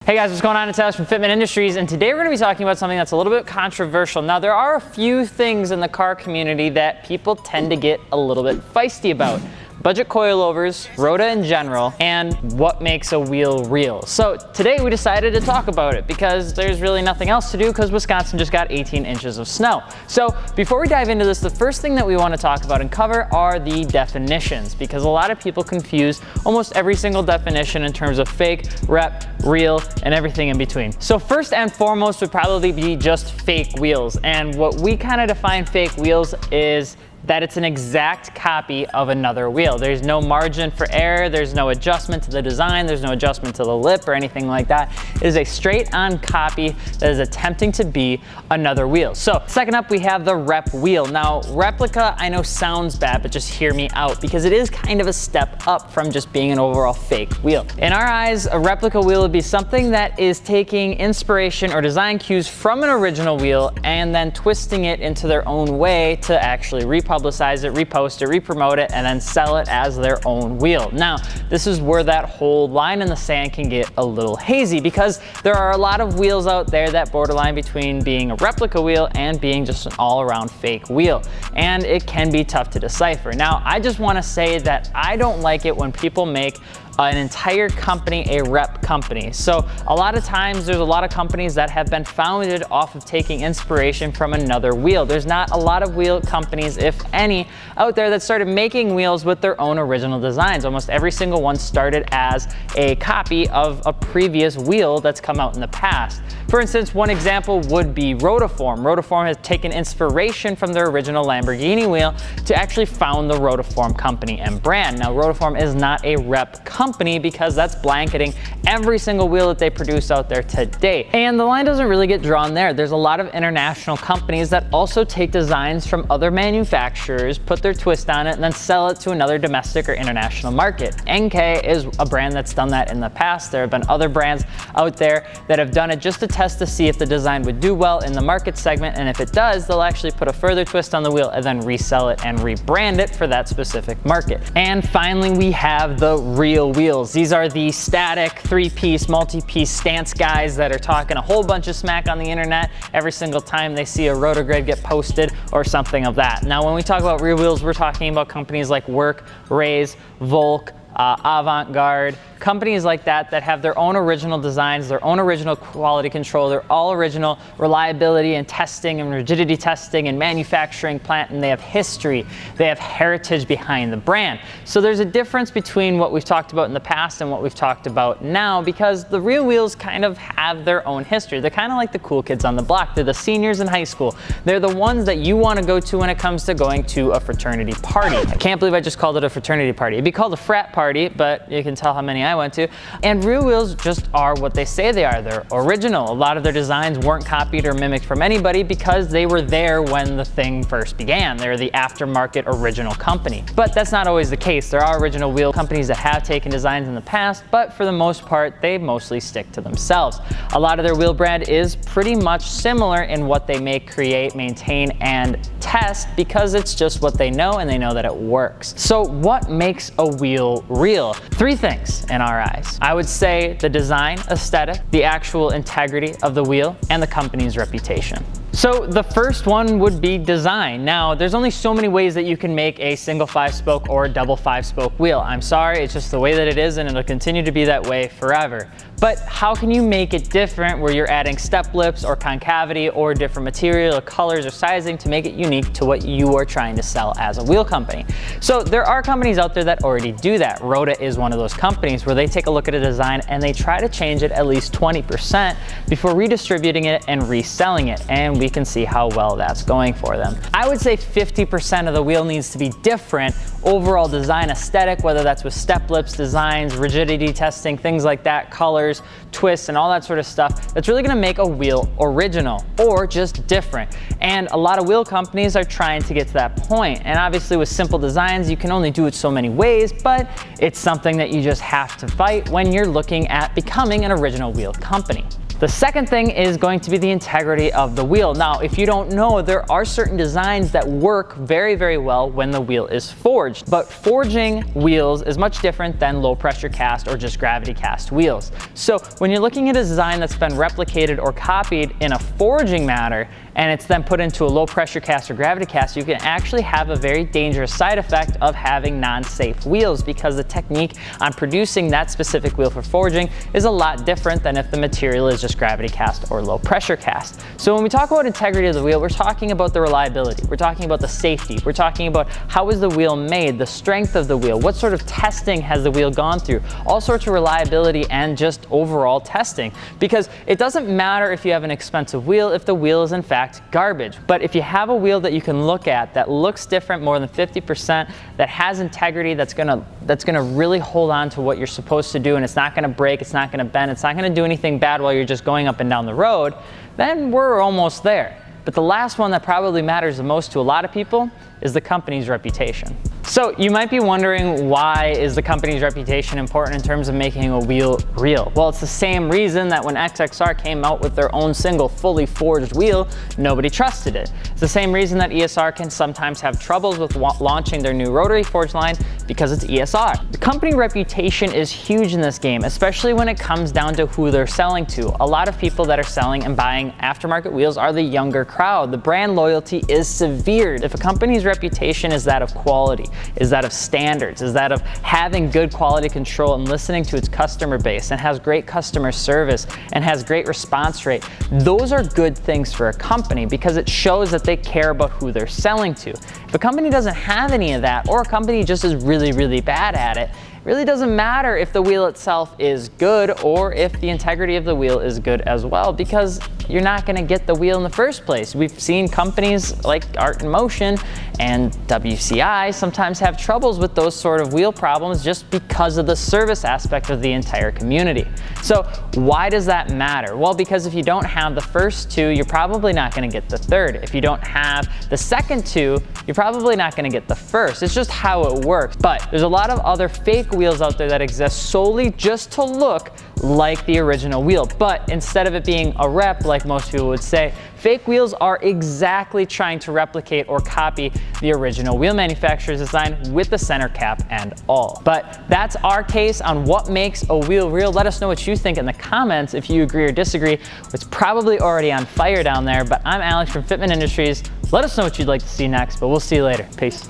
Hey guys, what's going on? It's Alex from Fitment Industries, and today we're going to be talking about something that's a little bit controversial. Now, there are a few things in the car community that people tend to get a little bit feisty about. Budget coilovers, Rhoda in general, and what makes a wheel real. So today we decided to talk about it because there's really nothing else to do because Wisconsin just got 18 inches of snow. So before we dive into this, the first thing that we want to talk about and cover are the definitions, because a lot of people confuse almost every single definition in terms of fake, rep, real, and everything in between. So first and foremost would probably be just fake wheels. And what we kind of define fake wheels is that it's an exact copy of another wheel. There's no margin for error, there's no adjustment to the design, there's no adjustment to the lip or anything like that. It is a straight on copy that is attempting to be another wheel. So second up, we have the rep wheel. Now, replica I know sounds bad, but just hear me out because it is kind of a step up from just being an overall fake wheel. In our eyes, a replica wheel would be something that is taking inspiration or design cues from an original wheel and then twisting it into their own way to actually republicize it, repost it, repromote it, and then sell it as their own wheel. Now, this is where that whole line in the sand can get a little hazy because there are a lot of wheels out there that borderline between being a replica wheel and being just an all-around fake wheel. And it can be tough to decipher. Now, I just want to say that I don't like it when people make an entire company a rep company. So a lot of times there's a lot of companies that have been founded off of taking inspiration from another wheel. There's not a lot of wheel companies, if any, out there that started making wheels with their own original designs. Almost every single one started as a copy of a previous wheel that's come out in the past. For instance, one example would be Rhoda. Rhoda has taken inspiration from their original Lamborghini wheel to actually found the Rhoda company and brand. Now, Rhoda is not a rep company because that's blanketing every single wheel that they produce out there today. And the line doesn't really get drawn there. There's a lot of international companies that also take designs from other manufacturers, put their twist on it, and then sell it to another domestic or international market. NK is a brand that's done that in the past. There have been other brands out there that have done it just to test to see if the design would do well in the market segment, and if it does, they'll actually put a further twist on the wheel and then resell it and rebrand it for that specific market. And finally, we have the real wheels. These are the static, three-piece, multi-piece stance guys that are talking a whole bunch of smack on the internet every single time they see a rotogrid get posted or something of that. Now, when we talk about real wheels, we're talking about companies like Work, Raise, Volk, Avant-Garde, companies like that that have their own original designs, their own original quality control, their all original reliability and testing and rigidity testing and manufacturing plant, and they have history, they have heritage behind the brand. So there's a difference between what we've talked about in the past and what we've talked about now, because the real wheels kind of have their own history. They're kind of like the cool kids on the block. They're the seniors in high school. They're the ones that you want to go to when it comes to going to a fraternity party. I can't believe I just called it a fraternity party. It'd be called a frat party, but you can tell how many I went to. And real wheels just are what they say they are. They're original. A lot of their designs weren't copied or mimicked from anybody because they were there when the thing first began. They're the aftermarket original company. But that's not always the case. There are original wheel companies that have taken designs in the past, but for the most part, they mostly stick to themselves. A lot of their wheel brand is pretty much similar in what they make, create, maintain, and test because it's just what they know and they know that it works. So what makes a wheel real? Three things in our eyes. I would say the design, aesthetic, the actual integrity of the wheel, and the company's reputation. So the first one would be design. Now, there's only so many ways that you can make a single 5-spoke or double 5-spoke wheel. I'm sorry, it's just the way that it is, and it'll continue to be that way forever. But how can you make it different where you're adding step lips or concavity or different material or colors or sizing to make it unique to what you are trying to sell as a wheel company? So there are companies out there that already do that. Rhoda is one of those companies where they take a look at a design and they try to change it at least 20% before redistributing it and reselling it. And we can see how well that's going for them. I would say 50% of the wheel needs to be different. Overall design aesthetic, whether that's with step lips, designs, rigidity testing, things like that, colors, twists, and all that sort of stuff, that's really gonna make a wheel original or just different. And a lot of wheel companies are trying to get to that point. And obviously with simple designs, you can only do it so many ways, but it's something that you just have to fight when you're looking at becoming an original wheel company. The second thing is going to be the integrity of the wheel. Now, if you don't know, there are certain designs that work very, very well when the wheel is forged. But forging wheels is much different than low pressure cast or just gravity cast wheels. So when you're looking at a design that's been replicated or copied in a forging matter, and it's then put into a low pressure cast or gravity cast, you can actually have a very dangerous side effect of having non-safe wheels, because the technique on producing that specific wheel for forging is a lot different than if the material is just gravity cast or low pressure cast. So when we talk about integrity of the wheel, we're talking about the reliability, we're talking about the safety, we're talking about how is the wheel made, the strength of the wheel, what sort of testing has the wheel gone through, all sorts of reliability and just overall testing. Because it doesn't matter if you have an expensive wheel if the wheel is in fact garbage. But if you have a wheel that you can look at that looks different more than 50%, that has integrity, that's gonna really hold on to what you're supposed to do, and it's not gonna break, it's not gonna bend, it's not gonna do anything bad while you're just going up and down the road, then we're almost there. But the last one that probably matters the most to a lot of people is the company's reputation. So you might be wondering, why is the company's reputation important in terms of making a wheel real? Well, it's the same reason that when XXR came out with their own single fully forged wheel, nobody trusted it. It's the same reason that ESR can sometimes have troubles with launching their new rotary forged line, because it's ESR. The company reputation is huge in this game, especially when it comes down to who they're selling to. A lot of people that are selling and buying aftermarket wheels are the younger crowd. The brand loyalty is severe. If a company's reputation is that of quality, is that of standards, is that of having good quality control and listening to its customer base, and has great customer service and has great response rate, those are good things for a company, because it shows that they care about who they're selling to. If a company doesn't have any of that, or a company just is really, really bad at it, it really doesn't matter if the wheel itself is good or if the integrity of the wheel is good as well, because you're not going to get the wheel in the first place. We've seen companies like Art in Motion and WCI sometimes have troubles with those sort of wheel problems just because of the service aspect of the entire community. So why does that matter? Well, because if you don't have the first two, you're probably not going to get the third. If you don't have the second two, you're probably not going to get the first. It's just how it works. But there's a lot of other fake wheels out there that exist solely just to look like the original wheel. But instead of it being a rep, like most people would say, fake wheels are exactly trying to replicate or copy the original wheel manufacturer's design with the center cap and all. But that's our case on what makes a wheel real. Let us know what you think in the comments if you agree or disagree. It's probably already on fire down there, but I'm Alex from Fitment Industries. Let us know what you'd like to see next, but we'll see you later. Peace.